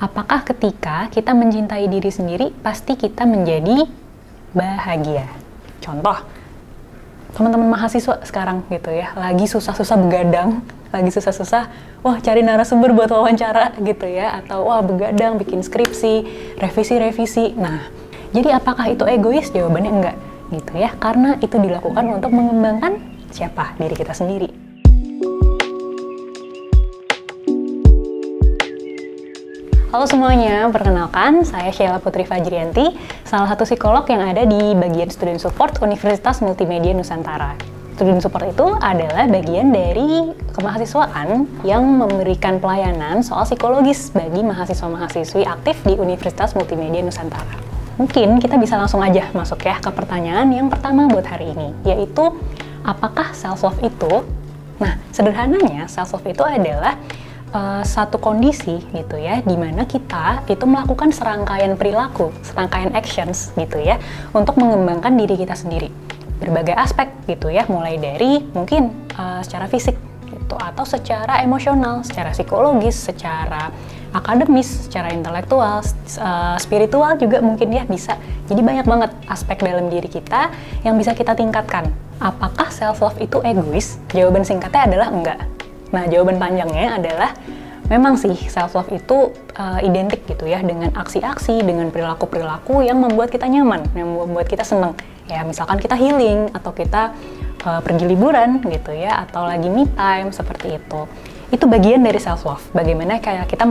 Apakah ketika kita mencintai diri sendiri, pasti kita menjadi bahagia? Contoh, teman-teman mahasiswa sekarang gitu ya, lagi susah-susah begadang, lagi susah-susah, wah cari narasumber buat wawancara gitu ya, atau wah begadang bikin skripsi, revisi-revisi. Nah, jadi apakah itu egois? Jawabannya enggak gitu ya, karena itu dilakukan untuk mengembangkan siapa? Diri kita sendiri. Halo semuanya, perkenalkan saya Sheila Putri Fajrianti, salah satu psikolog yang ada di bagian Student Support Universitas Multimedia Nusantara. Student Support itu adalah bagian dari kemahasiswaan yang memberikan pelayanan soal psikologis bagi mahasiswa-mahasiswi aktif di Universitas Multimedia Nusantara. Mungkin kita bisa langsung aja masuk ya ke pertanyaan yang pertama buat hari ini, yaitu apakah self-love itu? Nah, sederhananya self-love itu adalah satu kondisi gitu ya, dimana kita itu melakukan serangkaian perilaku, serangkaian actions gitu ya, untuk mengembangkan diri kita sendiri. Berbagai aspek gitu ya, mulai dari mungkin secara fisik gitu, atau secara emosional, secara psikologis, secara akademis, secara intelektual, spiritual juga mungkin ya bisa. Jadi banyak banget aspek dalam diri kita yang bisa kita tingkatkan. Apakah self-love itu egois? Jawaban singkatnya adalah enggak. Nah, jawaban panjangnya adalah memang sih self-love itu identik gitu ya dengan aksi-aksi, dengan perilaku-perilaku yang membuat kita nyaman, yang membuat kita seneng. Ya, misalkan kita healing, atau kita pergi liburan gitu ya, atau lagi me time, seperti itu. Itu bagian dari self-love, bagaimana kayak kita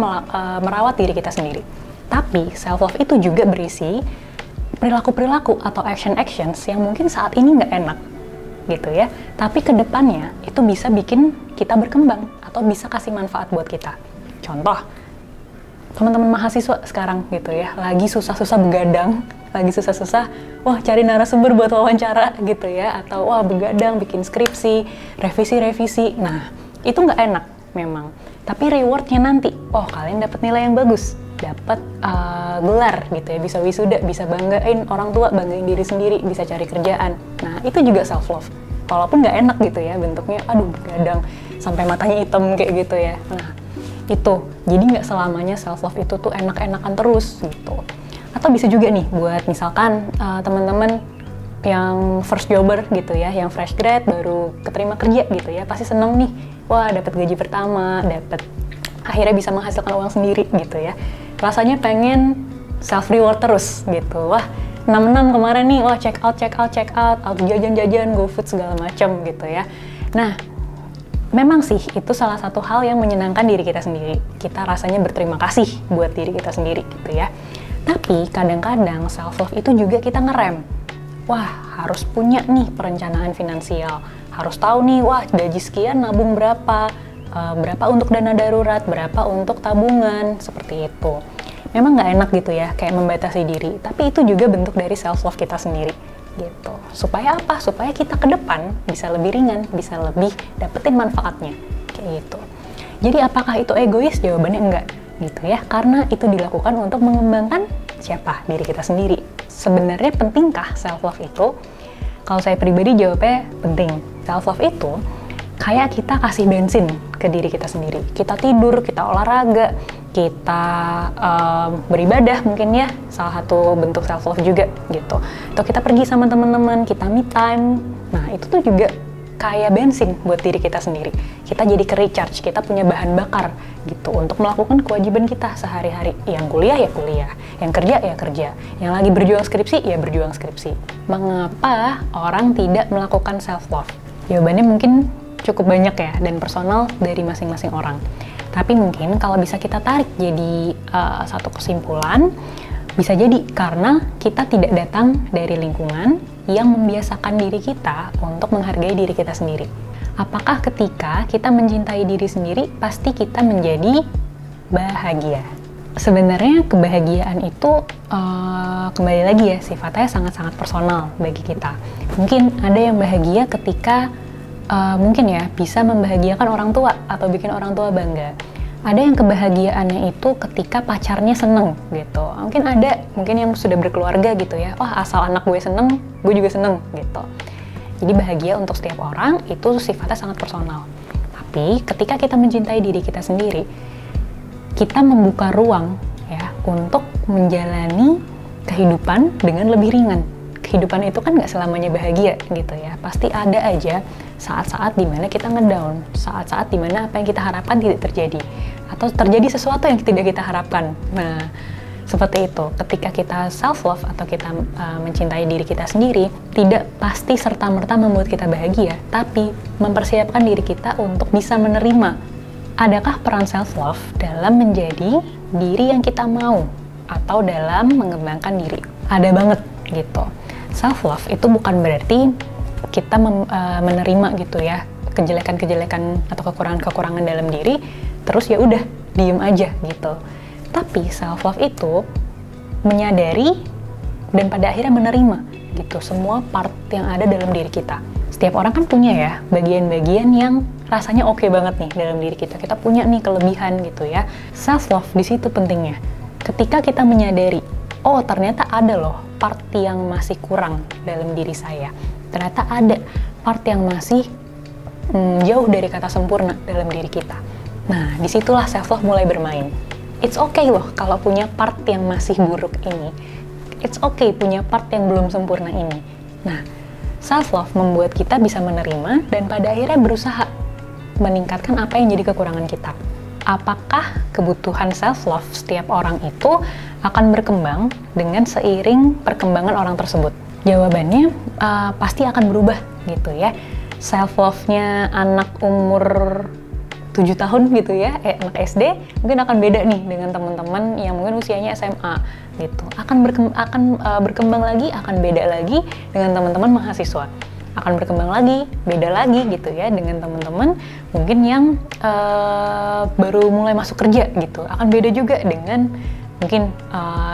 merawat diri kita sendiri. Tapi self-love itu juga berisi perilaku-perilaku atau action-actions yang mungkin saat ini nggak enak gitu ya, tapi kedepannya itu bisa bikin kita berkembang atau bisa kasih manfaat buat kita. Contoh, teman-teman mahasiswa sekarang gitu ya, lagi susah-susah begadang, lagi susah-susah, wah cari narasumber buat wawancara gitu ya, atau wah begadang bikin skripsi, revisi-revisi. Nah, itu nggak enak memang, tapi rewardnya nanti, oh kalian dapat nilai yang bagus, dapat gelar gitu ya, bisa wisuda, bisa banggain orang tua, banggain diri sendiri, bisa cari kerjaan. Nah, itu juga self love. Walaupun nggak enak gitu ya bentuknya, aduh begadang sampai matanya hitam kayak gitu ya. Nah, itu. Jadi nggak selamanya self love itu tuh enak-enakan terus gitu. Atau bisa juga nih buat misalkan teman-teman yang first jobber gitu ya, yang fresh grad baru keterima kerja gitu ya, pasti seneng nih, wah dapat gaji pertama, dapat akhirnya bisa menghasilkan uang sendiri gitu ya. Rasanya pengen self reward terus gitu. Wah, 6-6 kemarin nih, wah check out, jajan-jajan, GoFood segala macam gitu ya. Nah, memang sih itu salah satu hal yang menyenangkan diri kita sendiri. Kita rasanya berterima kasih buat diri kita sendiri gitu ya. Tapi kadang-kadang self love itu juga kita ngerem. Wah, harus punya nih perencanaan finansial. Harus tahu nih, wah gaji sekian nabung berapa, berapa untuk dana darurat, berapa untuk tabungan, seperti itu. Memang nggak enak gitu ya, kayak membatasi diri, tapi itu juga bentuk dari self-love kita sendiri gitu. Supaya apa? Supaya kita ke depan bisa lebih ringan, bisa lebih dapetin manfaatnya, kayak gitu. Jadi apakah itu egois? Jawabannya enggak gitu ya, karena itu dilakukan untuk mengembangkan siapa? Diri kita sendiri. Sebenarnya pentingkah self-love itu? Kalau saya pribadi jawabnya penting. Self-love itu kayak kita kasih bensin ke diri kita sendiri. Kita tidur, kita olahraga, kita beribadah mungkin ya, salah satu bentuk self love juga gitu. Atau kita pergi sama teman-teman, kita me time. Nah, itu tuh juga kayak bensin buat diri kita sendiri. Kita jadi ke recharge, kita punya bahan bakar gitu untuk melakukan kewajiban kita sehari-hari. Yang kuliah ya kuliah, yang kerja ya kerja, yang lagi berjuang skripsi ya berjuang skripsi. Mengapa orang tidak melakukan self love? Jawabannya mungkin cukup banyak ya, dan personal dari masing-masing orang. Tapi mungkin kalau bisa kita tarik jadi satu kesimpulan, bisa jadi karena kita tidak datang dari lingkungan yang membiasakan diri kita untuk menghargai diri kita sendiri. Apakah ketika kita mencintai diri sendiri, pasti kita menjadi bahagia? Sebenarnya kebahagiaan itu kembali lagi ya, sifatnya sangat-sangat personal bagi kita. Mungkin ada yang bahagia ketika mungkin ya bisa membahagiakan orang tua atau bikin orang tua bangga. Ada yang kebahagiaannya itu ketika pacarnya seneng gitu. Mungkin yang sudah berkeluarga gitu ya. Wah, asal anak gue seneng, gue juga seneng gitu. Jadi bahagia untuk setiap orang itu sifatnya sangat personal. Tapi ketika kita mencintai diri kita sendiri, kita membuka ruang untuk menjalani kehidupan dengan lebih ringan. Kehidupan itu kan nggak selamanya bahagia gitu ya. Pasti ada aja saat-saat dimana kita ngedown, saat-saat dimana apa yang kita harapkan tidak terjadi, atau terjadi sesuatu yang tidak kita harapkan. Nah, seperti itu. Ketika kita self-love atau kita mencintai diri kita sendiri, tidak pasti serta-merta membuat kita bahagia, tapi mempersiapkan diri kita untuk bisa menerima. Adakah peran self-love dalam menjadi diri yang kita mau atau dalam mengembangkan diri? Ada banget gitu. Self-love itu bukan berarti kita menerima gitu ya kejelekan-kejelekan atau kekurangan-kekurangan dalam diri, terus ya udah diem aja gitu. Tapi self-love itu menyadari dan pada akhirnya menerima gitu semua part yang ada dalam diri kita. Setiap orang kan punya ya bagian-bagian yang rasanya oke banget nih dalam diri kita. Kita punya nih kelebihan gitu ya. Self-love di situ pentingnya. Ketika kita menyadari, oh ternyata ada loh part yang masih kurang dalam diri saya. Ternyata ada part yang masih jauh dari kata sempurna dalam diri kita. Nah, disitulah self-love mulai bermain. It's okay loh kalau punya part yang masih buruk ini. It's okay punya part yang belum sempurna ini. Nah, self-love membuat kita bisa menerima dan pada akhirnya berusaha meningkatkan apa yang jadi kekurangan kita. Apakah kebutuhan self-love setiap orang itu akan berkembang dengan seiring perkembangan orang tersebut? Jawabannya pasti akan berubah gitu ya. Self-love-nya anak umur 7 tahun gitu ya, anak SD mungkin akan beda nih dengan teman-teman yang mungkin usianya SMA gitu. Akan berkembang lagi, akan beda lagi dengan teman-teman mahasiswa. Akan berkembang lagi, beda lagi gitu ya dengan teman-teman mungkin yang baru mulai masuk kerja gitu. Akan beda juga dengan mungkin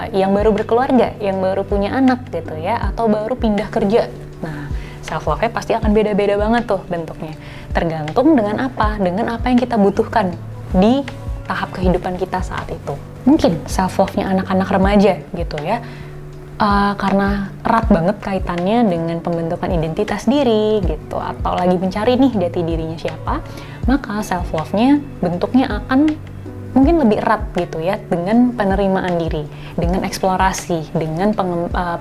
yang baru berkeluarga, yang baru punya anak gitu ya, atau baru pindah kerja. Nah, self-love-nya pasti akan beda-beda banget tuh bentuknya. Tergantung dengan apa yang kita butuhkan di tahap kehidupan kita saat itu. Mungkin self-love-nya anak-anak remaja gitu ya, karena erat banget kaitannya dengan pembentukan identitas diri gitu, atau lagi mencari nih jati dirinya siapa, maka self-love-nya bentuknya akan mungkin lebih erat gitu ya dengan penerimaan diri, dengan eksplorasi, dengan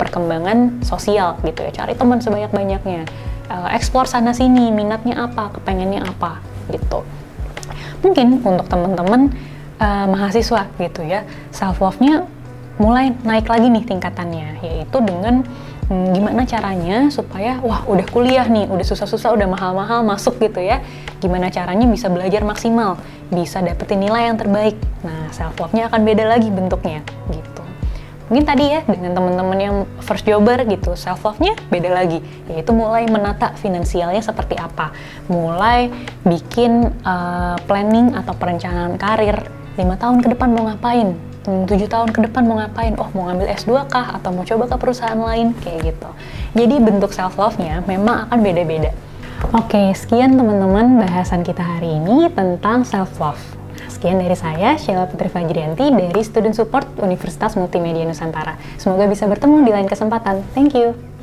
perkembangan sosial gitu ya, cari teman sebanyak-banyaknya, explore sana sini, minatnya apa, kepengennya apa gitu. Mungkin untuk teman-teman mahasiswa gitu ya, self-love-nya mulai naik lagi nih tingkatannya, yaitu dengan gimana caranya supaya udah kuliah nih, udah susah-susah, udah mahal-mahal masuk gitu ya, gimana caranya bisa belajar maksimal, bisa dapetin nilai yang terbaik. Nah, self-love-nya akan beda lagi bentuknya gitu. Mungkin tadi ya dengan teman-teman yang first jobber gitu, self-love-nya beda lagi, yaitu mulai menata finansialnya seperti apa, mulai bikin planning atau perencanaan karir 5 tahun ke depan mau ngapain, 7 tahun ke depan mau ngapain, mau ngambil S2 kah, atau mau coba ke perusahaan lain, kayak gitu. Jadi bentuk self-love-nya memang akan beda-beda. Oke, sekian teman-teman bahasan kita hari ini tentang self-love. Sekian dari saya, Sheila Putri Fajrianti dari Student Support Universitas Multimedia Nusantara. Semoga bisa bertemu di lain kesempatan. Thank you!